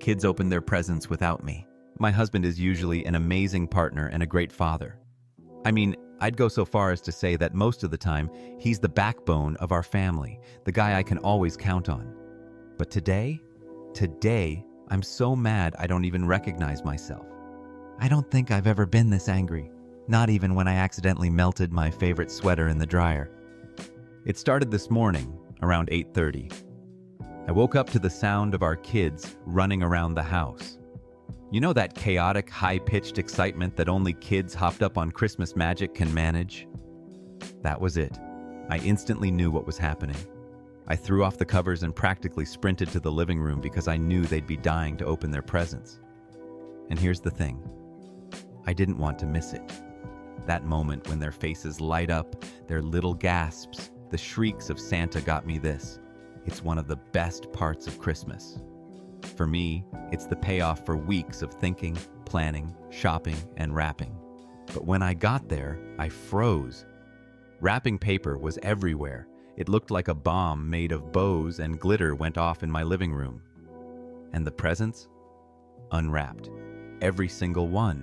kids opened their presents without me. My husband is usually an amazing partner and a great father. I mean, I'd go so far as to say that most of the time, he's the backbone of our family, the guy I can always count on. But today, I'm so mad I don't even recognize myself. I don't think I've ever been this angry, not even when I accidentally melted my favorite sweater in the dryer. It started this morning, around 8:30. I woke up to the sound of our kids running around the house. You know that chaotic, high-pitched excitement that only kids hopped up on Christmas magic can manage? That was it. I instantly knew what was happening. I threw off the covers and practically sprinted to the living room because I knew they'd be dying to open their presents. And here's the thing. I didn't want to miss it. That moment when their faces light up, their little gasps, the shrieks of Santa got me this. It's one of the best parts of Christmas. For me, it's the payoff for weeks of thinking, planning, shopping, and wrapping. But when I got there, I froze. Wrapping paper was everywhere. It looked like a bomb made of bows and glitter went off in my living room. And the presents? Unwrapped. Every single one.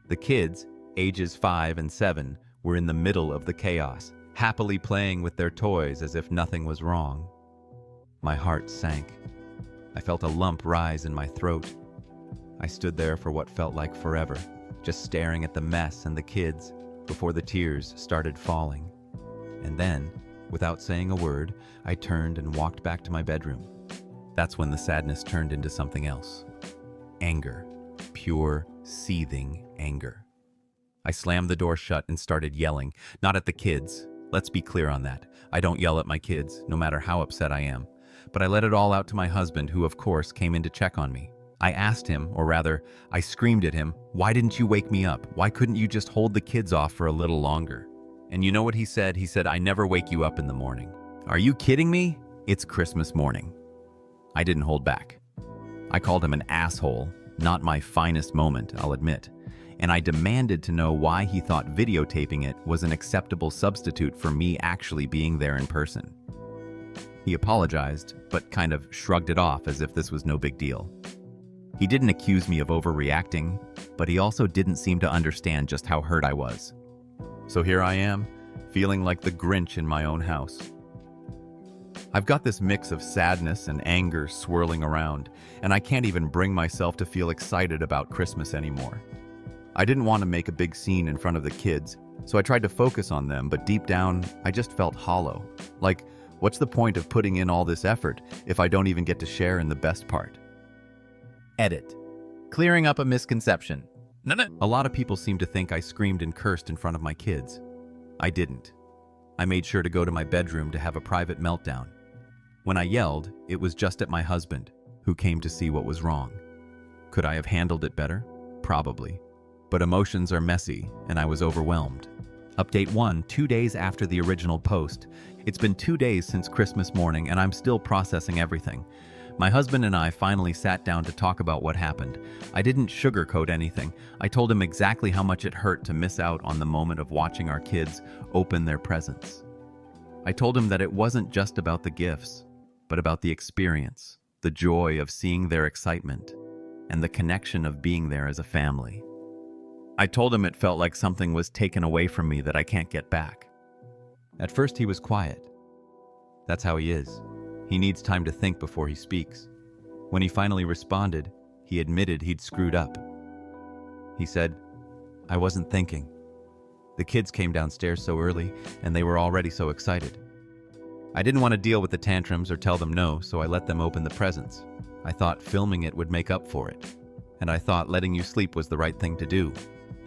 The kids, ages 5 and 7, were in the middle of the chaos, happily playing with their toys as if nothing was wrong. My heart sank. I felt a lump rise in my throat. I stood there for what felt like forever, just staring at the mess and the kids before the tears started falling. And then, without saying a word, I turned and walked back to my bedroom. That's when the sadness turned into something else. Anger. Pure, seething anger. I slammed the door shut and started yelling, not at the kids. Let's be clear on that. I don't yell at my kids, no matter how upset I am. But I let it all out to my husband, who of course came in to check on me. I asked him, or rather, I screamed at him, "Why didn't you wake me up? Why couldn't you just hold the kids off for a little longer?" And you know what he said? He said, "I never wake you up in the morning." Are you kidding me? It's Christmas morning. I didn't hold back. I called him an asshole, not my finest moment, I'll admit. And I demanded to know why he thought videotaping it was an acceptable substitute for me actually being there in person. He apologized, but kind of shrugged it off as if this was no big deal. He didn't accuse me of overreacting, but he also didn't seem to understand just how hurt I was. So here I am, feeling like the Grinch in my own house. I've got this mix of sadness and anger swirling around, and I can't even bring myself to feel excited about Christmas anymore. I didn't want to make a big scene in front of the kids, so I tried to focus on them, but deep down, I just felt hollow. Like, what's the point of putting in all this effort if I don't even get to share in the best part? Edit. Clearing up a misconception. A lot of people seem to think I screamed and cursed in front of my kids. I didn't. I made sure to go to my bedroom to have a private meltdown. When I yelled, it was just at my husband, who came to see what was wrong. Could I have handled it better? Probably. But emotions are messy, and I was overwhelmed. Update 1, 2 days after the original post. It's been 2 days since Christmas morning, and I'm still processing everything. My husband and I finally sat down to talk about what happened. I didn't sugarcoat anything. I told him exactly how much it hurt to miss out on the moment of watching our kids open their presents. I told him that it wasn't just about the gifts, but about the experience, the joy of seeing their excitement, and the connection of being there as a family. I told him it felt like something was taken away from me that I can't get back. At first he was quiet. That's how he is. He needs time to think before he speaks. When he finally responded, he admitted he'd screwed up. He said, "I wasn't thinking. The kids came downstairs so early, and they were already so excited. I didn't want to deal with the tantrums or tell them no, so I let them open the presents. I thought filming it would make up for it. And I thought letting you sleep was the right thing to do."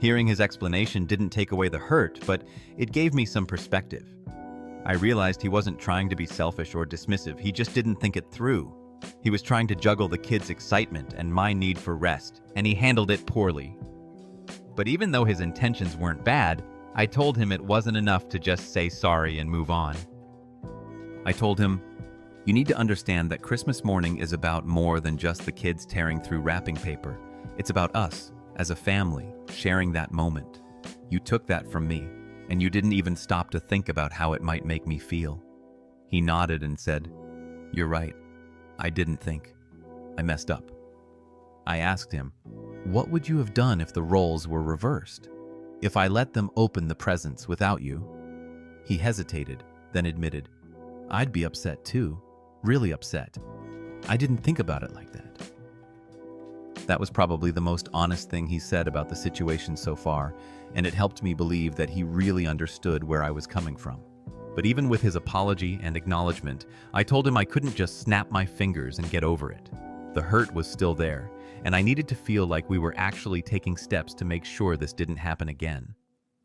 Hearing his explanation didn't take away the hurt, but it gave me some perspective. I realized he wasn't trying to be selfish or dismissive, he just didn't think it through. He was trying to juggle the kids' excitement and my need for rest, and he handled it poorly. But even though his intentions weren't bad, I told him it wasn't enough to just say sorry and move on. I told him, "You need to understand that Christmas morning is about more than just the kids tearing through wrapping paper. It's about us, as a family, sharing that moment. You took that from me, and you didn't even stop to think about how it might make me feel." He nodded and said, "You're right. I didn't think. I messed up." I asked him, "What would you have done if the roles were reversed? If I let them open the presents without you?" He hesitated, then admitted, "I'd be upset too, really upset. I didn't think about it like that." That was probably the most honest thing he said about the situation so far, and it helped me believe that he really understood where I was coming from. But even with his apology and acknowledgement, I told him I couldn't just snap my fingers and get over it. The hurt was still there, and I needed to feel like we were actually taking steps to make sure this didn't happen again.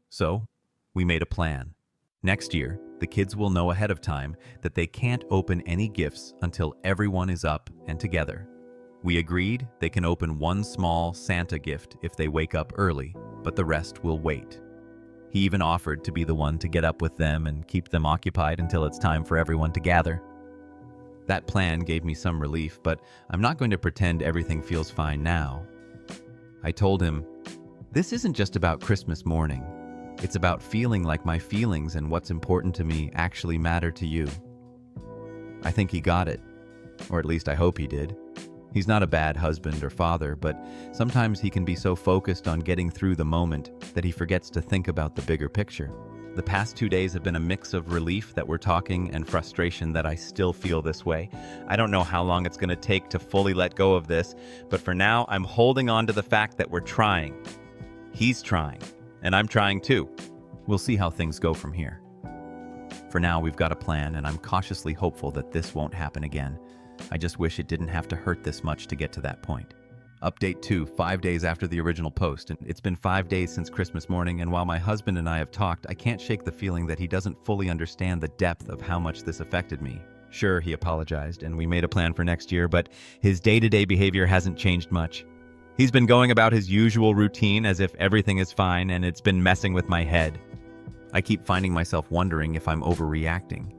So, we made a plan. Next year, the kids will know ahead of time that they can't open any gifts until everyone is up and together. We agreed they can open one small Santa gift if they wake up early, but the rest will wait. He even offered to be the one to get up with them and keep them occupied until it's time for everyone to gather. That plan gave me some relief, but I'm not going to pretend everything feels fine now. I told him, "This isn't just about Christmas morning. It's about feeling like my feelings and what's important to me actually matter to you." I think he got it, or at least I hope he did. He's not a bad husband or father, but sometimes he can be so focused on getting through the moment that he forgets to think about the bigger picture. The past 2 days have been a mix of relief that we're talking and frustration that I still feel this way. I don't know how long it's going to take to fully let go of this, but for now, I'm holding on to the fact that we're trying. He's trying, and I'm trying too. We'll see how things go from here. For now, we've got a plan, and I'm cautiously hopeful that this won't happen again. I just wish it didn't have to hurt this much to get to that point. Update 2, 5 days after the original post, and it's been 5 days since Christmas morning, and while my husband and I have talked, I can't shake the feeling that he doesn't fully understand the depth of how much this affected me. Sure, he apologized, and we made a plan for next year, but his day-to-day behavior hasn't changed much. He's been going about his usual routine as if everything is fine, and it's been messing with my head. I keep finding myself wondering if I'm overreacting.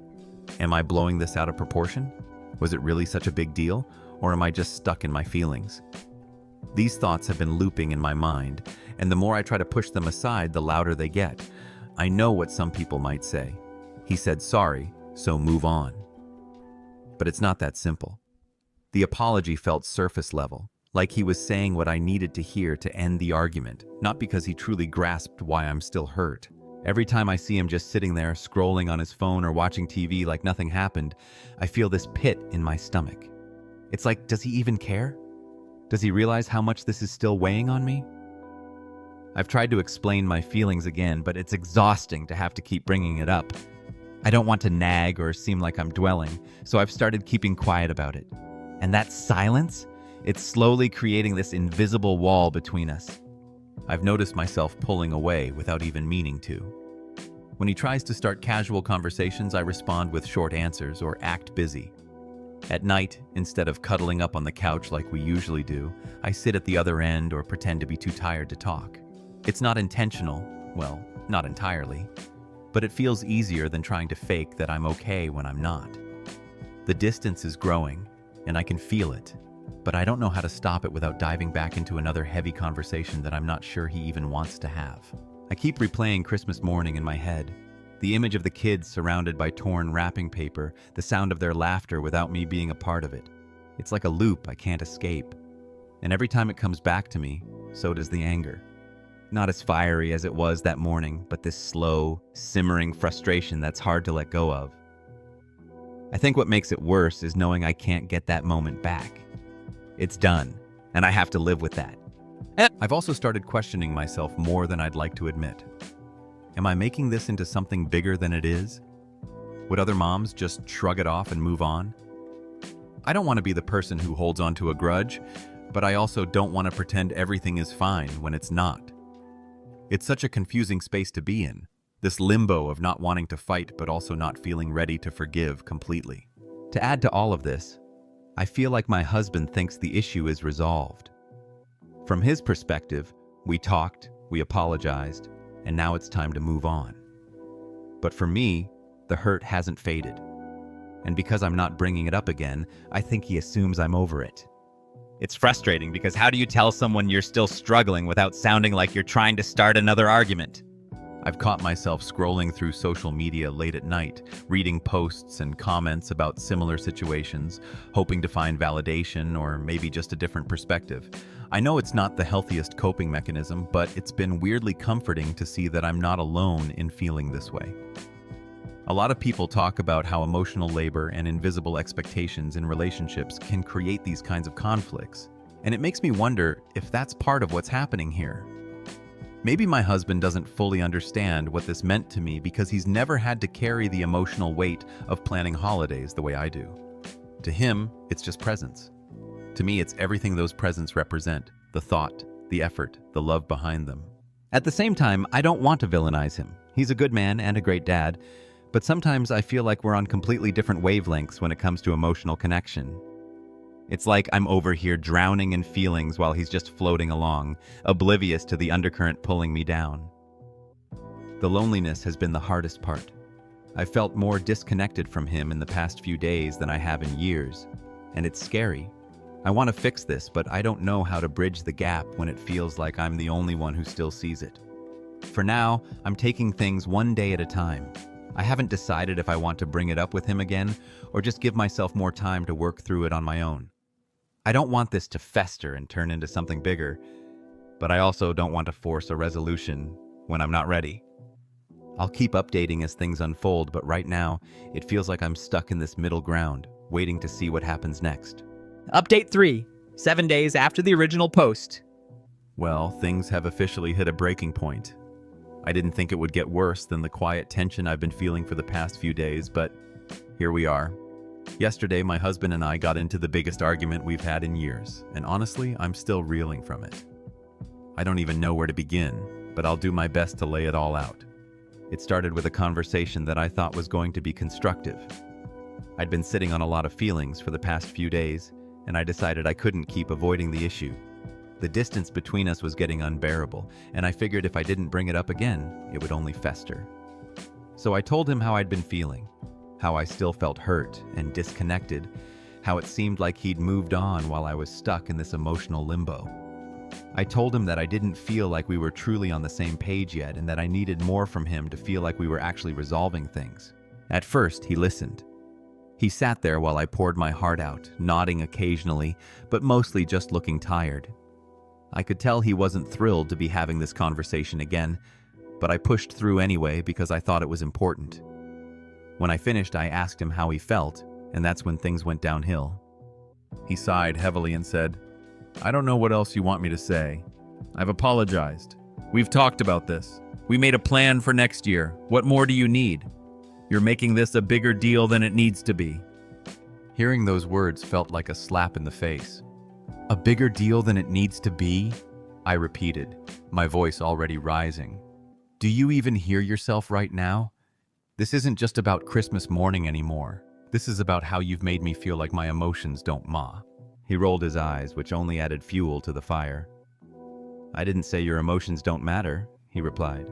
Am I blowing this out of proportion? Was it really such a big deal, or am I just stuck in my feelings? These thoughts have been looping in my mind, and the more I try to push them aside, the louder they get. I know what some people might say. He said sorry, so move on. But it's not that simple. The apology felt surface level, like he was saying what I needed to hear to end the argument, not because he truly grasped why I'm still hurt. Every time I see him just sitting there, scrolling on his phone or watching TV like nothing happened, I feel this pit in my stomach. It's like, does he even care? Does he realize how much this is still weighing on me? I've tried to explain my feelings again, but it's exhausting to have to keep bringing it up. I don't want to nag or seem like I'm dwelling, so I've started keeping quiet about it. And that silence, it's slowly creating this invisible wall between us. I've noticed myself pulling away without even meaning to. When he tries to start casual conversations, I respond with short answers or act busy. At night, instead of cuddling up on the couch like we usually do, I sit at the other end or pretend to be too tired to talk. It's not intentional, well, not entirely, but it feels easier than trying to fake that I'm okay when I'm not. The distance is growing, and I can feel it, but I don't know how to stop it without diving back into another heavy conversation that I'm not sure he even wants to have. I keep replaying Christmas morning in my head. The image of the kids surrounded by torn wrapping paper, the sound of their laughter without me being a part of it. It's like a loop I can't escape. And every time it comes back to me, so does the anger. Not as fiery as it was that morning, but this slow, simmering frustration that's hard to let go of. I think what makes it worse is knowing I can't get that moment back. It's done, and I have to live with that. I've also started questioning myself more than I'd like to admit. Am I making this into something bigger than it is? Would other moms just shrug it off and move on? I don't want to be the person who holds on to a grudge, but I also don't want to pretend everything is fine when it's not. It's such a confusing space to be in, this limbo of not wanting to fight but also not feeling ready to forgive completely. To add to all of this, I feel like my husband thinks the issue is resolved. From his perspective, we talked, we apologized, and now it's time to move on. But for me, the hurt hasn't faded. And because I'm not bringing it up again, I think he assumes I'm over it. It's frustrating because how do you tell someone you're still struggling without sounding like you're trying to start another argument? I've caught myself scrolling through social media late at night, reading posts and comments about similar situations, hoping to find validation or maybe just a different perspective. I know it's not the healthiest coping mechanism, but it's been weirdly comforting to see that I'm not alone in feeling this way. A lot of people talk about how emotional labor and invisible expectations in relationships can create these kinds of conflicts, and it makes me wonder if that's part of what's happening here. Maybe my husband doesn't fully understand what this meant to me because he's never had to carry the emotional weight of planning holidays the way I do. To him, it's just presents. To me, it's everything those presents represent: the thought, the effort, the love behind them. At the same time, I don't want to villainize him. He's a good man and a great dad, but sometimes I feel like we're on completely different wavelengths when it comes to emotional connection. It's like I'm over here drowning in feelings while he's just floating along, oblivious to the undercurrent pulling me down. The loneliness has been the hardest part. I've felt more disconnected from him in the past few days than I have in years, and it's scary. I want to fix this, but I don't know how to bridge the gap when it feels like I'm the only one who still sees it. For now, I'm taking things one day at a time. I haven't decided if I want to bring it up with him again or just give myself more time to work through it on my own. I don't want this to fester and turn into something bigger, but I also don't want to force a resolution when I'm not ready. I'll keep updating as things unfold, but right now, it feels like I'm stuck in this middle ground, waiting to see what happens next. Update 3, 7 days after the original post. Well, things have officially hit a breaking point. I didn't think it would get worse than the quiet tension I've been feeling for the past few days, but here we are. Yesterday, my husband and I got into the biggest argument we've had in years, and honestly, I'm still reeling from it. I don't even know where to begin, but I'll do my best to lay it all out. It started with a conversation that I thought was going to be constructive. I'd been sitting on a lot of feelings for the past few days, and I decided I couldn't keep avoiding the issue. The distance between us was getting unbearable, and I figured if I didn't bring it up again, it would only fester. So I told him how I'd been feeling, how I still felt hurt and disconnected, how it seemed like he'd moved on while I was stuck in this emotional limbo. I told him that I didn't feel like we were truly on the same page yet and that I needed more from him to feel like we were actually resolving things. At first, he listened. He sat there while I poured my heart out, nodding occasionally, but mostly just looking tired. I could tell he wasn't thrilled to be having this conversation again, but I pushed through anyway because I thought it was important. When I finished, I asked him how he felt, and that's when things went downhill. He sighed heavily and said, "I don't know what else you want me to say. I've apologized. We've talked about this. We made a plan for next year. What more do you need? You're making this a bigger deal than it needs to be." Hearing those words felt like a slap in the face. "A bigger deal than it needs to be?" I repeated, my voice already rising. "Do you even hear yourself right now? This isn't just about Christmas morning anymore. This is about how you've made me feel like my emotions don't ma." He rolled his eyes, which only added fuel to the fire. "I didn't say your emotions don't matter," he replied.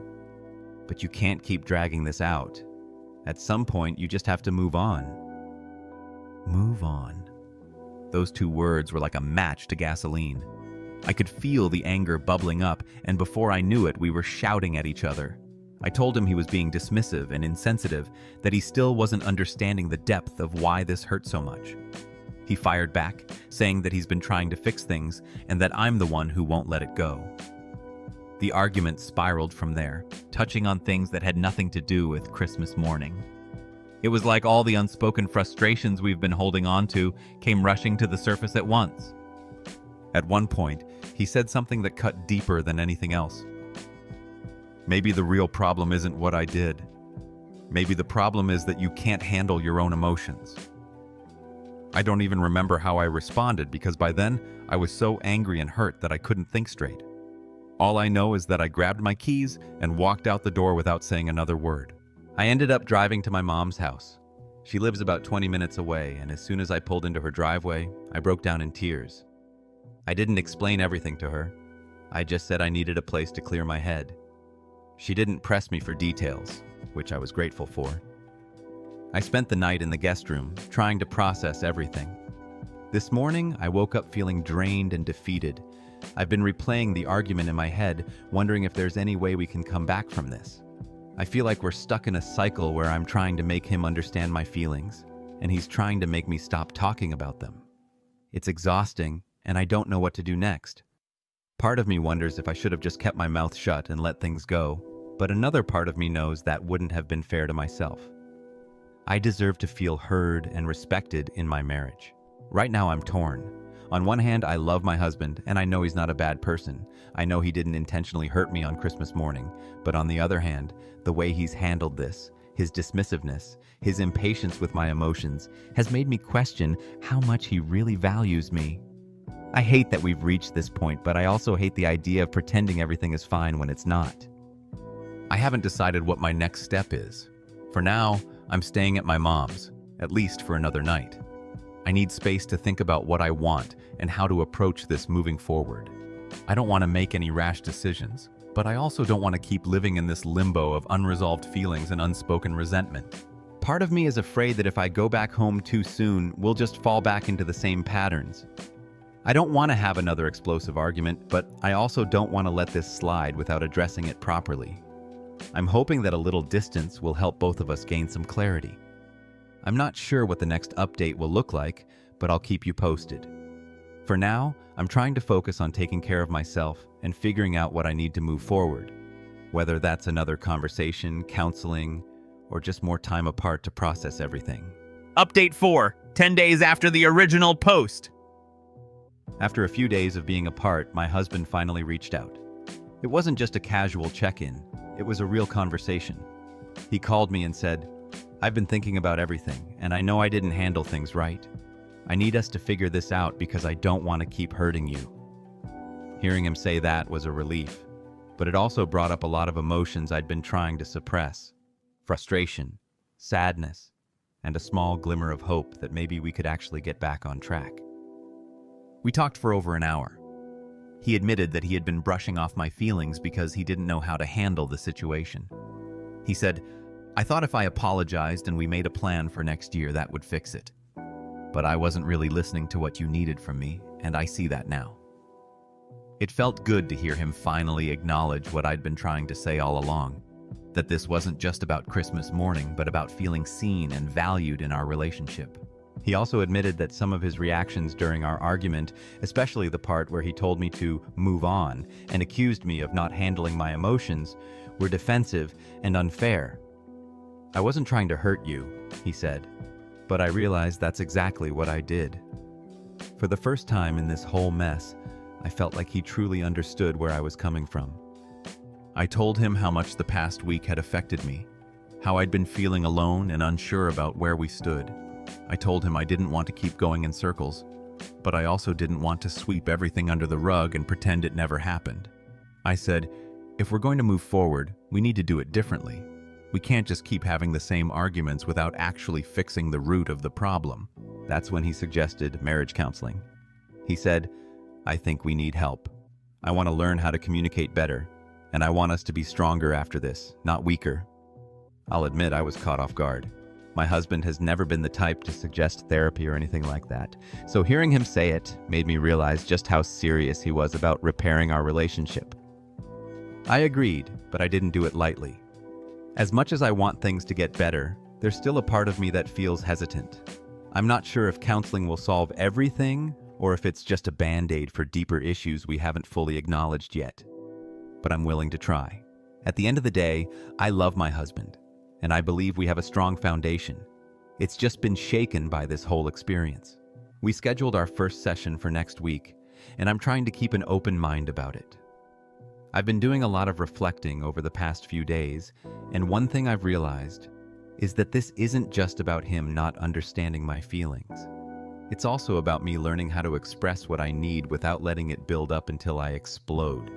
"But you can't keep dragging this out. At some point, you just have to move on." Move on. Those two words were like a match to gasoline. I could feel the anger bubbling up, and before I knew it, we were shouting at each other. I told him he was being dismissive and insensitive, that he still wasn't understanding the depth of why this hurt so much. He fired back, saying that he's been trying to fix things and that I'm the one who won't let it go. The argument spiraled from there, touching on things that had nothing to do with Christmas morning. It was like all the unspoken frustrations we've been holding on to came rushing to the surface at once. At one point, he said something that cut deeper than anything else. "Maybe the real problem isn't what I did. Maybe the problem is that you can't handle your own emotions." I don't even remember how I responded because by then I was so angry and hurt that I couldn't think straight. All I know is that I grabbed my keys and walked out the door without saying another word. I ended up driving to my mom's house. She lives about 20 minutes away, and as soon as I pulled into her driveway, I broke down in tears. I didn't explain everything to her. I just said I needed a place to clear my head. She didn't press me for details, which I was grateful for. I spent the night in the guest room, trying to process everything. This morning, I woke up feeling drained and defeated. I've been replaying the argument in my head, wondering if there's any way we can come back from this. I feel like we're stuck in a cycle where I'm trying to make him understand my feelings, and he's trying to make me stop talking about them. It's exhausting, and I don't know what to do next. Part of me wonders if I should have just kept my mouth shut and let things go, but another part of me knows that wouldn't have been fair to myself. I deserve to feel heard and respected in my marriage. Right now I'm torn. On one hand, I love my husband, and I know he's not a bad person. I know he didn't intentionally hurt me on Christmas morning. But on the other hand, the way he's handled this, his dismissiveness, his impatience with my emotions, has made me question how much he really values me. I hate that we've reached this point, but I also hate the idea of pretending everything is fine when it's not. I haven't decided what my next step is. For now, I'm staying at my mom's, at least for another night. I need space to think about what I want and how to approach this moving forward. I don't want to make any rash decisions, but I also don't want to keep living in this limbo of unresolved feelings and unspoken resentment. Part of me is afraid that if I go back home too soon, we'll just fall back into the same patterns. I don't want to have another explosive argument, but I also don't want to let this slide without addressing it properly. I'm hoping that a little distance will help both of us gain some clarity. I'm not sure what the next update will look like, but I'll keep you posted. For now, I'm trying to focus on taking care of myself and figuring out what I need to move forward, whether that's another conversation, counseling, or just more time apart to process everything. Update 4, 10 days after the original post. After a few days of being apart, my husband finally reached out. It wasn't just a casual check-in, it was a real conversation. He called me and said, "I've been thinking about everything, and I know I didn't handle things right. I need us to figure this out because I don't want to keep hurting you." Hearing him say that was a relief, but it also brought up a lot of emotions I'd been trying to suppress. Frustration, sadness, and a small glimmer of hope that maybe we could actually get back on track. We talked for over an hour. He admitted that he had been brushing off my feelings because he didn't know how to handle the situation. He said, "I thought if I apologized and we made a plan for next year, that would fix it. But I wasn't really listening to what you needed from me, and I see that now." It felt good to hear him finally acknowledge what I'd been trying to say all along, that this wasn't just about Christmas morning, but about feeling seen and valued in our relationship. He also admitted that some of his reactions during our argument, especially the part where he told me to move on and accused me of not handling my emotions, were defensive and unfair. "I wasn't trying to hurt you," he said, but I realized that's exactly what I did. For the first time in this whole mess, I felt like he truly understood where I was coming from. I told him how much the past week had affected me, how I'd been feeling alone and unsure about where we stood. I told him I didn't want to keep going in circles, but I also didn't want to sweep everything under the rug and pretend it never happened. I said, "If we're going to move forward, we need to do it differently. We can't just keep having the same arguments without actually fixing the root of the problem." That's when he suggested marriage counseling. He said, "I think we need help. I want to learn how to communicate better, and I want us to be stronger after this, not weaker." I'll admit I was caught off guard. My husband has never been the type to suggest therapy or anything like that, so hearing him say it made me realize just how serious he was about repairing our relationship. I agreed, but I didn't do it lightly. As much as I want things to get better, there's still a part of me that feels hesitant. I'm not sure if counseling will solve everything or if it's just a band-aid for deeper issues we haven't fully acknowledged yet. But I'm willing to try. At the end of the day, I love my husband, and I believe we have a strong foundation. It's just been shaken by this whole experience. We scheduled our first session for next week, and I'm trying to keep an open mind about it. I've been doing a lot of reflecting over the past few days, and one thing I've realized is that this isn't just about him not understanding my feelings. It's also about me learning how to express what I need without letting it build up until I explode.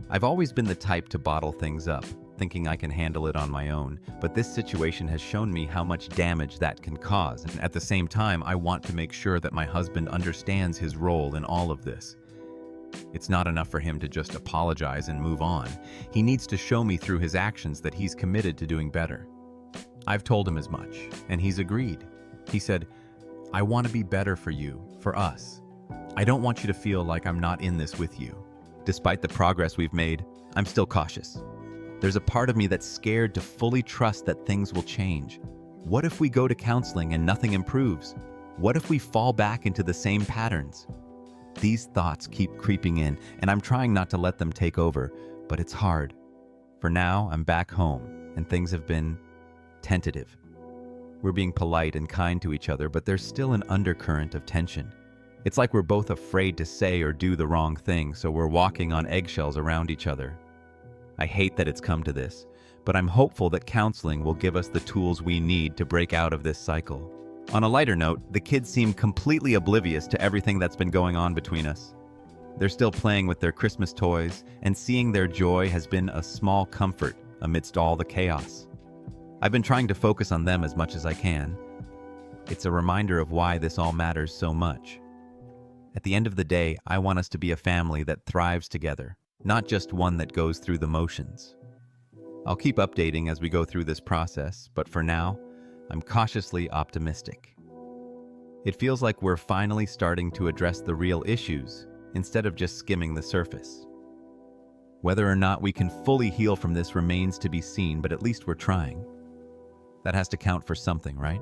I've always been the type to bottle things up, thinking I can handle it on my own, but this situation has shown me how much damage that can cause, and at the same time, I want to make sure that my husband understands his role in all of this. It's not enough for him to just apologize and move on. He needs to show me through his actions that he's committed to doing better. I've told him as much, and he's agreed. He said, "I want to be better for you, for us. I don't want you to feel like I'm not in this with you." Despite the progress we've made, I'm still cautious. There's a part of me that's scared to fully trust that things will change. What if we go to counseling and nothing improves? What if we fall back into the same patterns? These thoughts keep creeping in, and I'm trying not to let them take over, but it's hard. For now, I'm back home, and things have been tentative. We're being polite and kind to each other, but there's still an undercurrent of tension. It's like we're both afraid to say or do the wrong thing, so we're walking on eggshells around each other. I hate that it's come to this, but I'm hopeful that counseling will give us the tools we need to break out of this cycle. On a lighter note, the kids seem completely oblivious to everything that's been going on between us. They're still playing with their Christmas toys, and seeing their joy has been a small comfort amidst all the chaos. I've been trying to focus on them as much as I can. It's a reminder of why this all matters so much. At the end of the day, I want us to be a family that thrives together, not just one that goes through the motions. I'll keep updating as we go through this process, but for now, I'm cautiously optimistic. It feels like we're finally starting to address the real issues instead of just skimming the surface. Whether or not we can fully heal from this remains to be seen, but at least we're trying. That has to count for something, right?